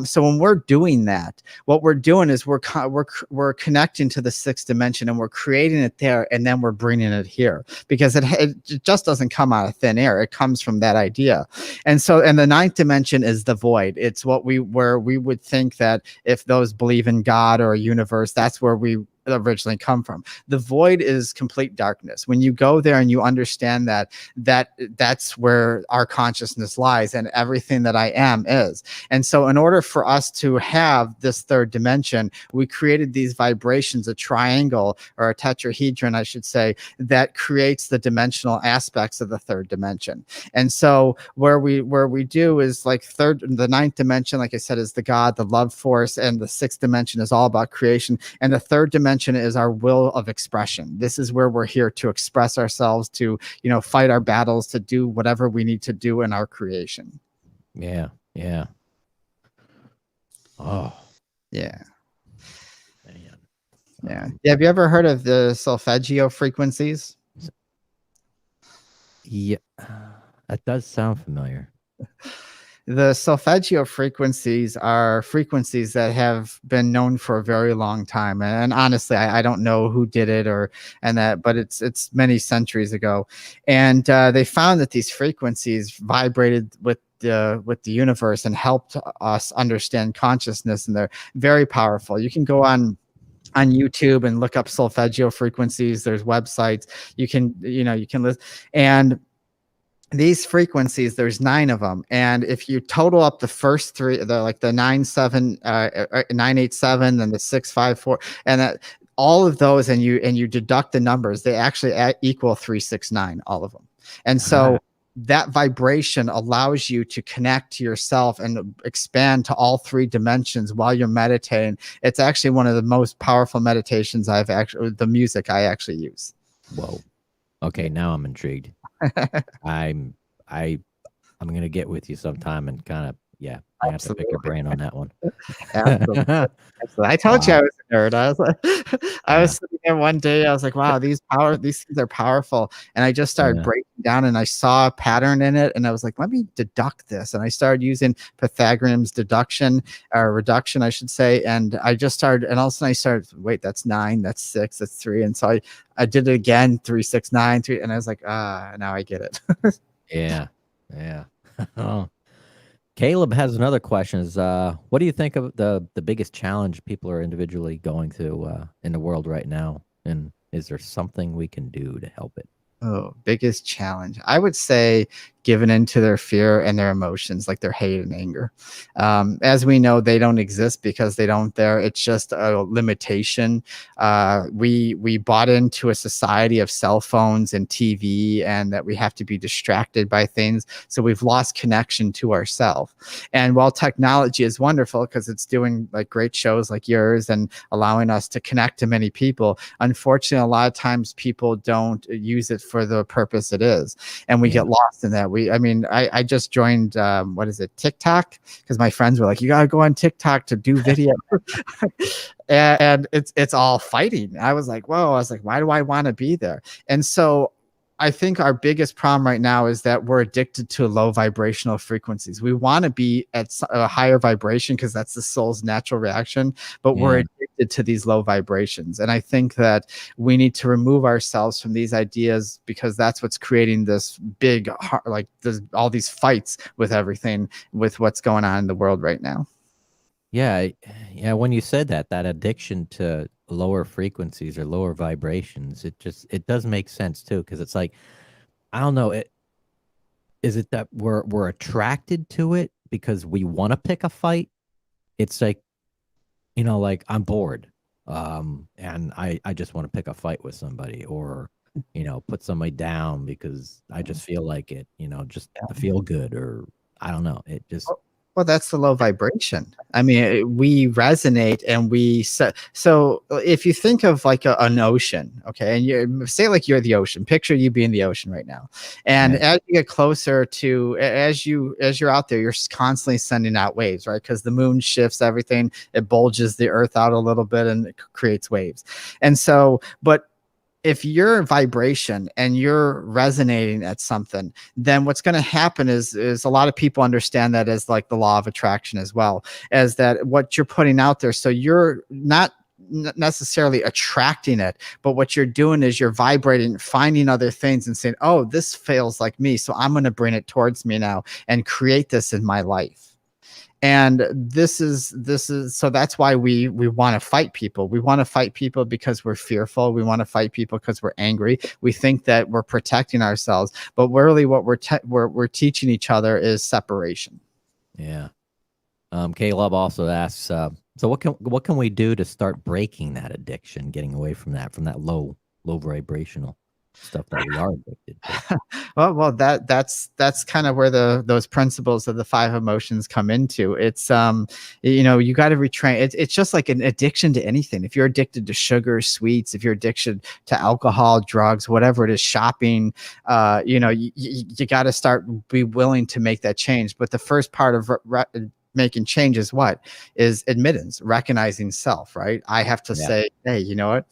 so when we're doing that, what we're doing is we're connecting to the 6th dimension, and we're creating it there, and then we're bringing it here, because it just doesn't come out of thin air. It comes from that idea. And so, and the 9th dimension is the void. It's where we would think that if those believe in God or a universe, that's where we originally come from. The void is complete darkness. When you go there and you understand that's where our consciousness lies, and everything that I am is. And so in order for us to have this 3rd dimension, we created these vibrations, a triangle or a tetrahedron, I should say, that creates the dimensional aspects of the 3rd dimension. And so where we do is like the 9th dimension, like I said, is the God, the love force, and the 6th dimension is all about creation. And the 3rd dimension is our will of expression. This is where we're here to express ourselves, to fight our battles, to do whatever we need to do in our creation. Yeah. Oh, yeah. Man. Yeah. Have you ever heard of the solfeggio frequencies? Yeah, that does sound familiar. The solfeggio frequencies are frequencies that have been known for a very long time. And honestly, I don't know who did it but it's many centuries ago. And they found that these frequencies vibrated with the universe and helped us understand consciousness. And they're very powerful. You can go on YouTube and look up solfeggio frequencies. There's websites. You can listen. And these frequencies, there's 9 of them. And if you total up the first 3, the 987 and the 654, and that all of those, and you deduct the numbers, they actually equal 369, all of them. And so that vibration allows you to connect to yourself and expand to all 3 dimensions while you're meditating. It's actually one of the most powerful meditations the music I actually use. Whoa. Okay, now I'm intrigued. I'm gonna get with you sometime and kind of I have to pick your brain on that one. Absolutely. I told you I was a nerd. I was sitting there one day. I was like, wow, these things are powerful, and I just started breaking down and I saw a pattern in it, and I was like, let me deduct this. And I started using Pythagorean's deduction or reduction, I should say. And I just started, and all of a sudden I started, wait, that's 9, that's 6, that's 3. And so I did it again, 3, 6, 9, 3. And I was like, now I get it. Yeah. Yeah. Oh. Caleb has another question. Is what do you think of the biggest challenge people are individually going through in the world right now? And is there something we can do to help it? Oh, biggest challenge. I would say giving into their fear and their emotions, like their hate and anger. As we know, they don't exist because they don't there. It's just a limitation. We bought into a society of cell phones and TV, and that we have to be distracted by things. So we've lost connection to ourselves. And while technology is wonderful because it's doing like great shows like yours and allowing us to connect to many people, unfortunately, a lot of times people don't use it for the purpose it is, and we get lost in that. I just joined what is it, TikTok, because my friends were like, you gotta go on TikTok to do video. and it's all fighting. I was like, whoa. I was like, why do I want to be there? And so I think our biggest problem right now is that we're addicted to low vibrational frequencies. We want to be at a higher vibration because that's the soul's natural reaction, but we're addicted to these low vibrations. And I think that we need to remove ourselves from these ideas, because that's what's creating this big, like all these fights with everything, with what's going on in the world right now. Yeah. When you said that addiction to lower frequencies or lower vibrations, it does make sense too, because it's like, I don't know, is it that we're attracted to it because we want to pick a fight? It's like, like I'm bored, and I just want to pick a fight with somebody, or put somebody down because I just feel like it, just feel good, or I don't know, it just. Well, that's the low vibration. I mean, we resonate, and so if you think of like an ocean, okay, and you say like you're the ocean, picture you being the ocean right now. And as you get closer to, as you're out there, you're constantly sending out waves, right? Because the moon shifts everything. It bulges the earth out a little bit and it creates waves. And so, but if you're vibration and you're resonating at something, then what's going to happen is a lot of people understand that as like the law of attraction, as well as that what you're putting out there. So you're not necessarily attracting it, but what you're doing is you're vibrating, finding other things and saying, oh, this feels like me, so I'm going to bring it towards me now and create this in my life. And this is so that's why we want to fight people. We want to fight people because we're fearful. We want to fight people because we're angry. We think that we're protecting ourselves, but really what we're teaching each other is separation. Yeah. Caleb also asks, so what can we do to start breaking that addiction, getting away from that low vibrational stuff that we are addicted to? well that's kind of where those principles of the 5 emotions come into. It's you got to retrain. It's just like an addiction to anything. If you're addicted to sugar, sweets, if you're addicted to alcohol, drugs, whatever it is, shopping, you got to start, be willing to make that change. But the first part of making change is admittance, recognizing self, right? I have to say, hey, you know what?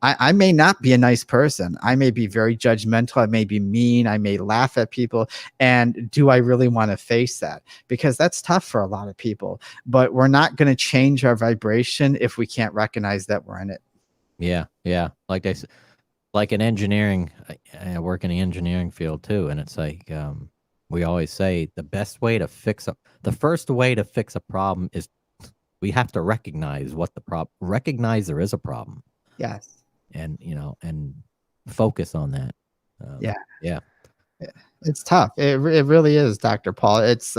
I may not be a nice person. I may be very judgmental. I may be mean. I may laugh at people. And do I really want to face that? Because that's tough for a lot of people. But we're not going to change our vibration if we can't recognize that we're in it. Yeah. Like I said, like in engineering, I work in the engineering field too. And it's like, we always say the first way to fix a problem is we have to recognize recognize there is a problem. Yes. And, and focus on that. Yeah. It's tough. It really is, Dr. Paul. It's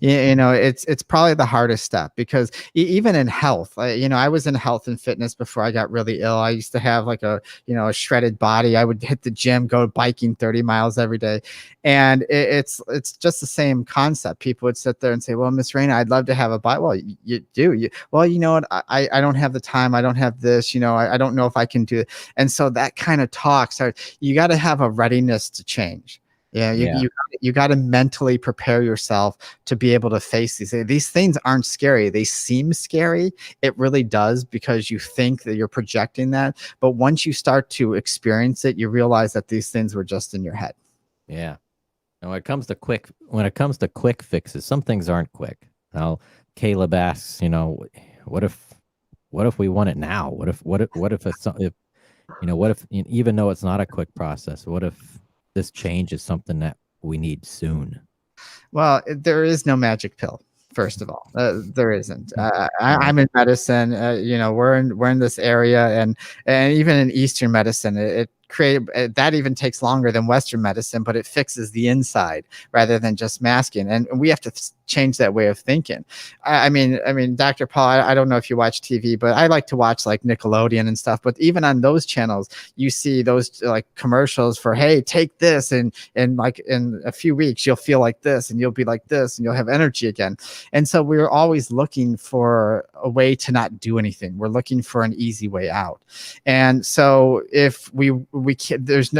it's probably the hardest step, because even in health, I was in health and fitness before I got really ill. I used to have like a shredded body. I would hit the gym, go biking 30 miles every day. And it's just the same concept. People would sit there and say, well, Miss Raina, I'd love to have a bike. Well, you do. Well, you know what? I don't have the time. I don't have this, I don't know if I can do it. And so that kind of talks, you got to have a readiness to change. Yeah, you got to mentally prepare yourself to be able to face these things. Aren't scary. They seem scary. It really does, because you think that you're projecting that. But once you start to experience it, you realize that these things were just in your head. Yeah. And when it comes to quick fixes, some things aren't quick. Now, Caleb asks, what if we want it now? What if it's if what if, even though it's not a quick process, what if this change is something that we need soon? Well, there is no magic pill. First of all, there isn't. I'm in medicine. We're in this area, and even in Eastern medicine, that even takes longer than Western medicine, but it fixes the inside rather than just masking. And we have to change that way of thinking. I mean, Dr. Paul, I don't know if you watch TV, but I like to watch like Nickelodeon and stuff. But even on those channels, you see those like commercials for, hey, take this, and like in a few weeks you'll feel like this, and you'll be like this, and you'll have energy again. And so we're always looking for a way to not do anything. We're looking for an easy way out. And so if there's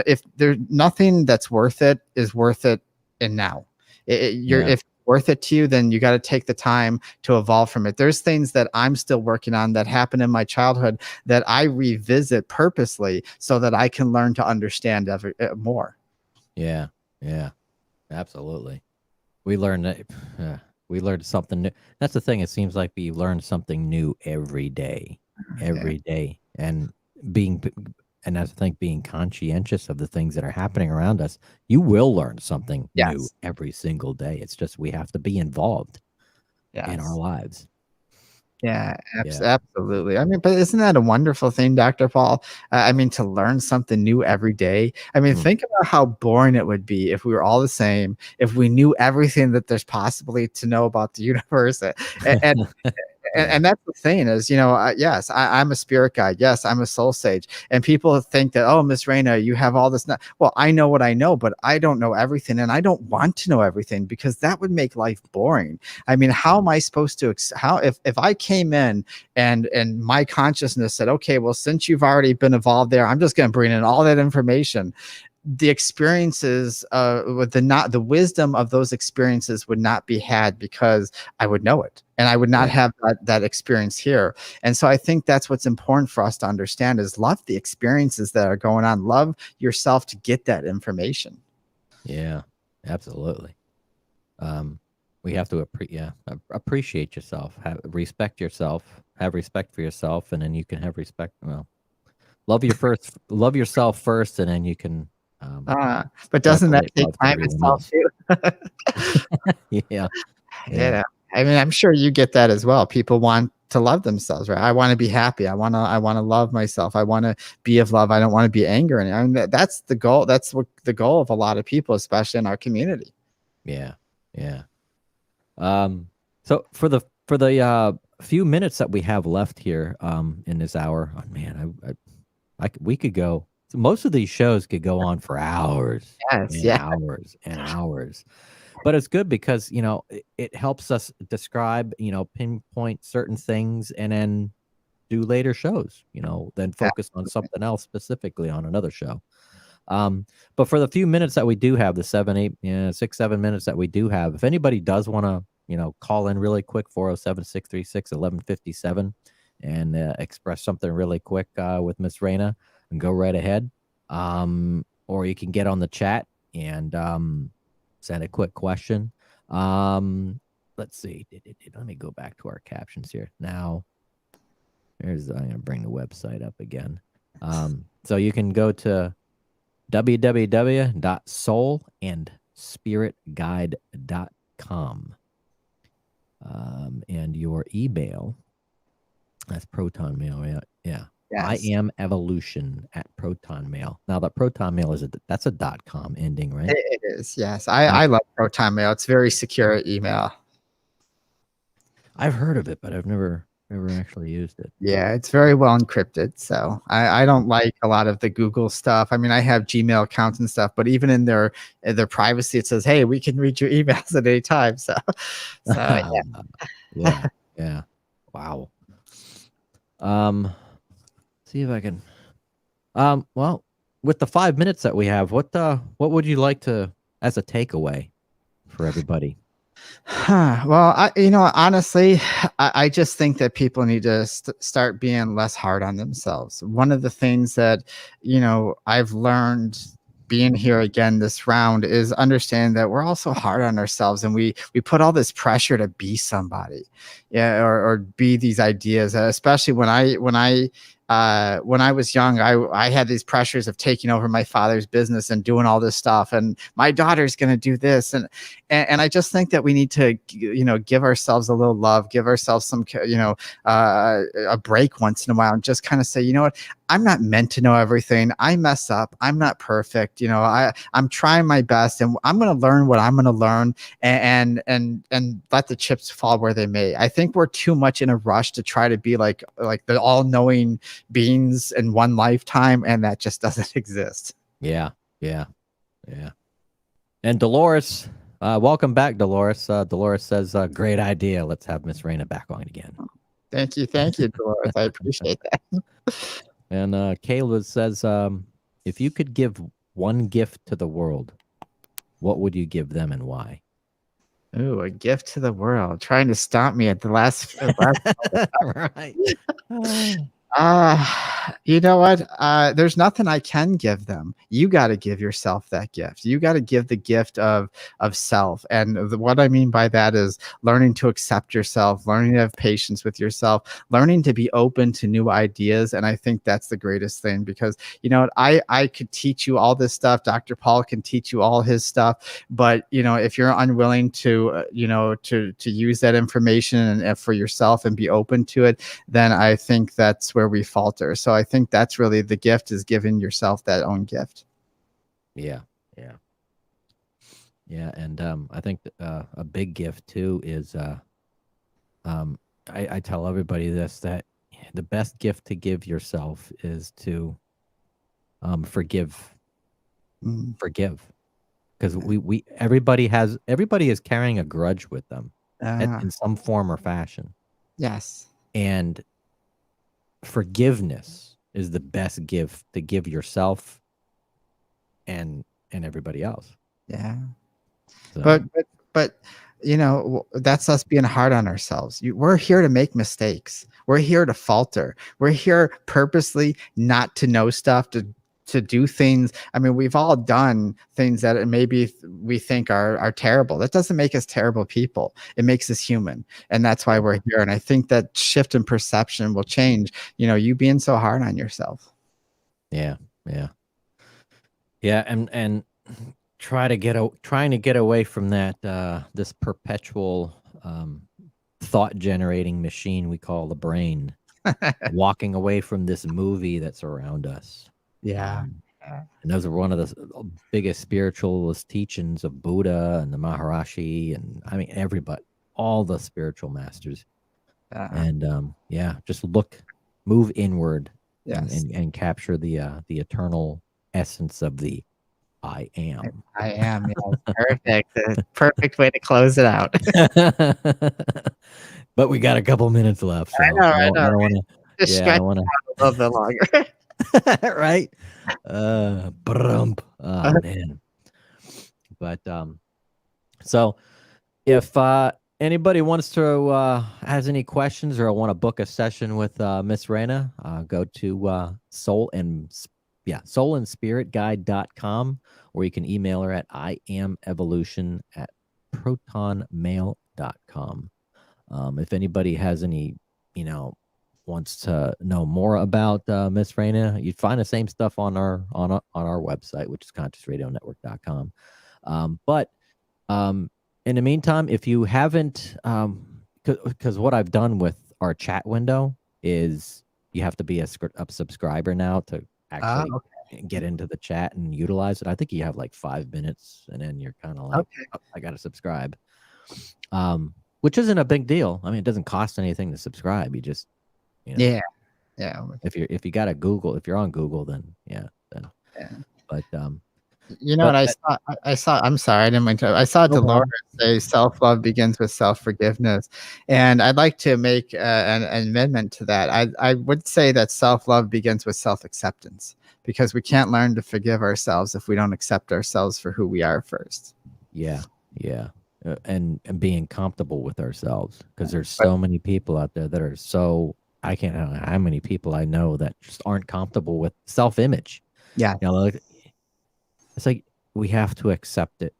nothing that's worth it is worth it in now. If worth it to you, then you got to take the time to evolve from it. There's things that I'm still working on that happened in my childhood that I revisit purposely so that I can learn to understand more. Yeah, absolutely. We learn something new. That's the thing. It seems like we learn something new every day, and that's the thing, being conscientious of the things that are happening around us. You will learn something new every single day. It's just we have to be involved in our lives. Yeah, absolutely. I mean, but isn't that a wonderful thing, Dr. Paul? I mean, to learn something new every day. I mean, think about how boring it would be if we were all the same, if we knew everything that there's possibly to know about the universe. And that's the thing is, yes, I'm a spirit guide. Yes, I'm a soul sage. And people think that, oh, Miss Raina, you have all this. Well, I know what I know, but I don't know everything. And I don't want to know everything because that would make life boring. I mean, how am I supposed to, if I came in and my consciousness said, okay, well, since you've already been evolved there, I'm just going to bring in all that information. The experiences with the wisdom of those experiences would not be had because I would know it, and I would not have that experience here. And so I think that's what's important for us to understand is love the experiences that are going on, love yourself to get that information. Yeah, absolutely. We have to appreciate yourself, respect yourself, have respect for yourself, and then you can have respect. Well, love yourself first, and then you can. But doesn't that take time itself too? Yeah. I mean, I'm sure you get that as well. People want to love themselves, right? I want to be happy. I want to love myself. I want to be of love. I don't want to be angry. I mean, that's the goal. That's what the goal of a lot of people, especially in our community. Yeah. So for the few minutes that we have left here in this hour, oh, man, we could go. So most of these shows could go on for hours, hours and hours. But it's good because, it helps us describe, pinpoint certain things and then do later shows, then focus on something else specifically on another show. But for the few minutes that we do have, the 6, 7 minutes that we do have, if anybody does want to, call in really quick, 407-636-1157 and express something really quick with Miss Raina, and go right ahead. Or you can get on the chat and send a quick question. Let's see. Let me go back to our captions here. Now, I'm going to bring the website up again. So you can go to www.soulandspiritguide.com. And your email, that's Proton Mail, yeah. Yes. IAM Evolution at Proton Mail. Now that Proton Mail that's a .com ending, right? It is, yes. I love Proton Mail. It's very secure email. I've heard of it, but I've never actually used it. Yeah, it's very well encrypted. So I don't like a lot of the Google stuff. I mean, I have Gmail accounts and stuff, but even in their privacy, it says, "Hey, we can read your emails at any time." So yeah. Wow. See if I can. Well, with the 5 minutes that we have, what would you like to as a takeaway for everybody? Well, honestly, I just think that people need to start being less hard on themselves. One of the things that, I've learned being here again this round is understanding that we're also hard on ourselves, and we put all this pressure to be somebody, yeah, or be these ideas. Especially when I was young, I had these pressures of taking over my father's business and doing all this stuff, and my daughter's going to do this, and I just think that we need to, give ourselves a little love, give ourselves some, a break once in a while, and just kind of say, you know what, I'm not meant to know everything. I mess up. I'm not perfect. I'm trying my best, and I'm going to learn what I'm going to learn, and let the chips fall where they may. I think we're too much in a rush to try to be like the all-knowing beings in one lifetime, and that just doesn't exist. Yeah. And Dolores, welcome back, Dolores. Dolores says, great idea. Let's have Miss Raina back on again. Thank you, Dolores. I appreciate that. And Kayla says, if you could give one gift to the world, what would you give them and why? Ooh, a gift to the world. Trying to stop me at the last right. You know what? There's nothing I can give them. You got to give yourself that gift. You got to give the gift of self. And what I mean by that is learning to accept yourself, learning to have patience with yourself, learning to be open to new ideas. And I think that's the greatest thing, because I could teach you all this stuff. Dr. Paul can teach you all his stuff, but if you're unwilling to use that information and for yourself and be open to it, then I think that's where we falter. So I think that's really the gift, is giving yourself that own gift. Yeah. And I think a big gift too is I tell everybody this, that the best gift to give yourself is to forgive. Forgive, because everybody is carrying a grudge with them in some form or fashion. Yes. And forgiveness is the best gift to give yourself and everybody else. Yeah. So. But that's us being hard on ourselves. We're here to make mistakes. We're here to falter. We're here purposely not to know stuff, to do things. I mean, we've all done things that maybe we think are terrible. That doesn't make us terrible people. It makes us human. And that's why we're here. And I think that shift in perception will change, you being so hard on yourself. Yeah. And trying to get away from that, this perpetual thought generating machine we call the brain, walking away from this movie that's around us. Yeah. And those are one of the biggest spiritualist teachings of Buddha and the Maharishi, and I mean everybody, all the spiritual masters. And just move inward. Yes. and capture the eternal essence of the I am. I am. Yeah, perfect. The perfect way to close it out. But we got a couple minutes left. So I know. I don't want to. Just stretch it out a little bit longer. Right. Man. But so if anybody wants to has any questions or want to book a session with Miss Raina, go to soulandspiritguide.com, or you can email her at iamevolution@protonmail.com. If anybody has any, wants to know more about Miss Raina, you'd find the same stuff on our website, which is consciousradionetwork.com. But in the meantime, if you haven't, because what I've done with our chat window is you have to be a subscriber now to actually get into the chat and utilize it. I think you have like 5 minutes, and then you're kind of like, I got to subscribe, which isn't a big deal. I mean, it doesn't cost anything to subscribe. You just, yeah. If you got a Google, if you're on Google, then But what I saw. I'm sorry, I didn't mean to. I saw Dolores say self-love begins with self-forgiveness, and I'd like to make an amendment to that. I would say that self-love begins with self-acceptance, because we can't learn to forgive ourselves if we don't accept ourselves for who we are first. Yeah. And being comfortable with ourselves, because there's so many people out there that are so, I don't know how many people I know that just aren't comfortable with self-image. Yeah. it's like we have to accept it,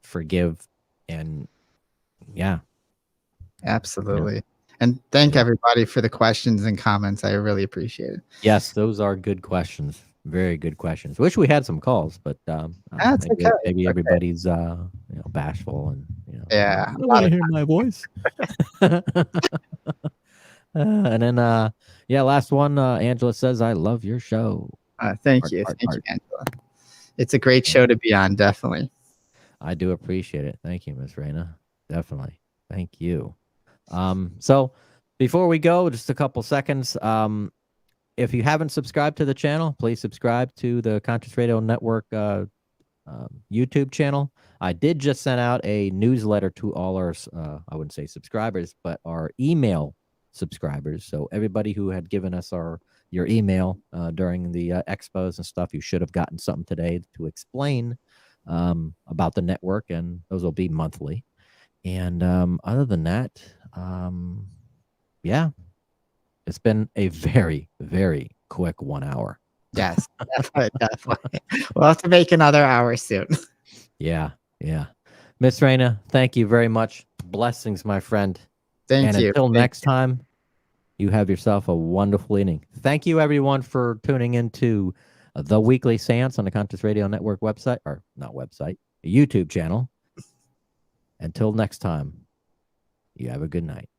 forgive, and yeah. Absolutely. And thank everybody for the questions and comments. I really appreciate it. Yes, those are good questions. Very good questions. Wish we had some calls, but That's maybe, okay. maybe Okay. everybody's bashful and Yeah, I don't want to hear my voice. And then last one. Angela says, "I love your show." Thank you, Angela. It's a great show to be on. Definitely. I do appreciate it. Thank you, Miss Raina. Definitely. Thank you. So before we go, just a couple seconds. If you haven't subscribed to the channel, please subscribe to the Conscious Radio Network YouTube channel. I did just send out a newsletter to all our, I wouldn't say subscribers, but our email subscribers. So everybody who had given us your email during the expos and stuff, you should have gotten something today to explain about the network, and those will be monthly. And other than that, it's been a very, very quick 1 hour. Yes, definitely. We'll have to make another hour soon. Yeah. Miss Raina, thank you very much. Blessings, my friend. Thank you. Until next time, you have yourself a wonderful evening. Thank you, everyone, for tuning into the Weekly Seance on the Conscious Radio Network website, or not website, YouTube channel. Until next time, you have a good night.